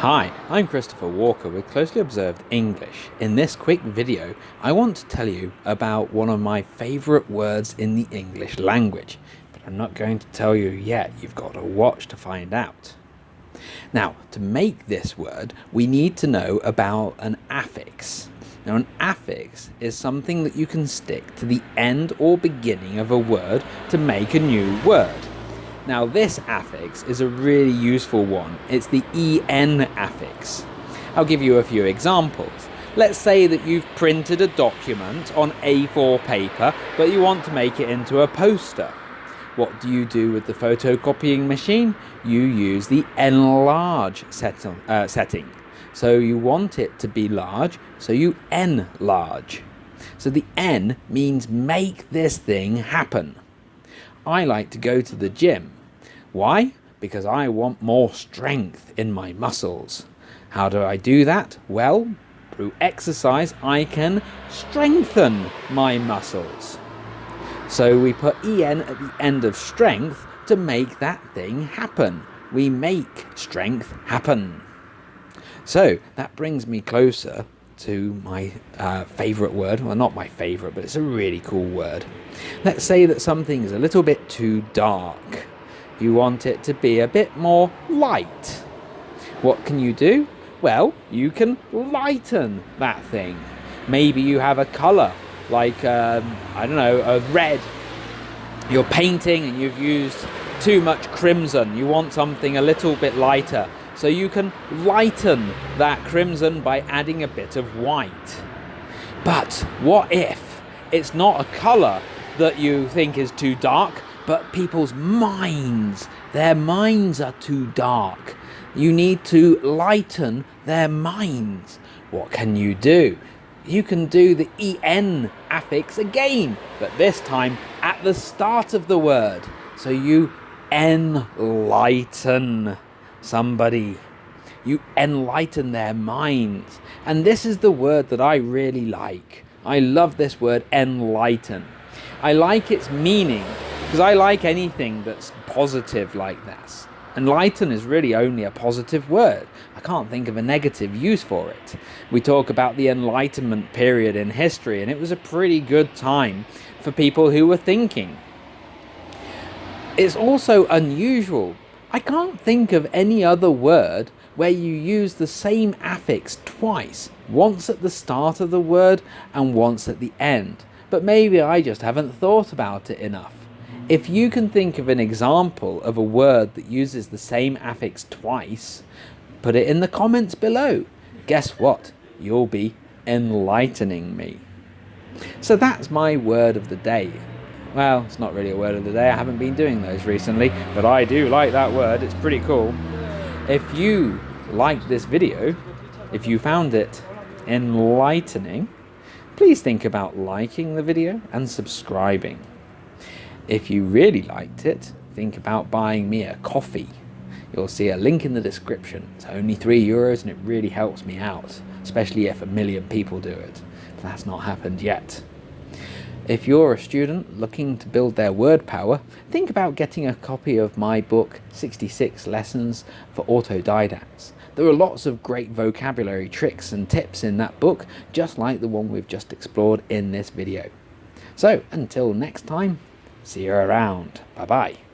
Hi, I'm Christopher Walker with Closely Observed English. In this quick video, I want to tell you about one of my favourite words in the English language, but I'm not going to tell you yet. You've got to watch to find out. Now, to make this word, we need to know about an affix. Now, an affix is something that you can stick to the end or beginning of a word to make a new word. Now, this affix is a really useful one. It's the EN affix. I'll give you a few examples. Let's say that you've printed a document on A4 paper, but you want to make it into a poster. What do you do with the photocopying machine? You use the enlarge setting. So you want it to be large, so you enlarge. So the N means make this thing happen. I like to go to the gym. Why? Because I want more strength in my muscles. How do I do that? Well, through exercise I can strengthen my muscles. So we put EN at the end of strength to make that thing happen. We make strength happen. So that brings me closer to my favourite word. Well, not my favourite, but it's a really cool word. Let's say that something is a little bit too dark. You want it to be a bit more light. What can you do? Well, you can lighten that thing. Maybe you have a colour like, I don't know, a red. You're painting and you've used too much crimson. You want something a little bit lighter. So you can lighten that crimson by adding a bit of white. But what if it's not a colour that you think is too dark, but people's minds, their minds are too dark. You need to lighten their minds. What can you do? You can do the EN affix again, but this time at the start of the word. So you enlighten somebody. You enlighten their minds. And this is the word that I really like. I love this word, enlighten. I like its meaning because I like anything that's positive like this. Enlighten is really only a positive word. I can't think of a negative use for it. We talk about the Enlightenment period in history, and it was a pretty good time for people who were thinking. It's also unusual. I can't think of any other word where you use the same affix twice, once at the start of the word and once at the end. But maybe I just haven't thought about it enough. If you can think of an example of a word that uses the same affix twice, put it in the comments below. Guess what? You'll be enlightening me. So that's my word of the day. Well, it's not really a word of the day. I haven't been doing those recently, but I do like that word. It's pretty cool. If you liked this video, if you found it enlightening, please think about liking the video and subscribing. If you really liked it, think about buying me a coffee. You'll see a link in the description. It's only €3 and it really helps me out, especially if 1 million people do it. But that's not happened yet. If you're a student looking to build their word power, think about getting a copy of my book, 66 Lessons for Autodidacts. There are lots of great vocabulary tricks and tips in that book, just like the one we've just explored in this video. So, until next time, see you around. Bye-bye.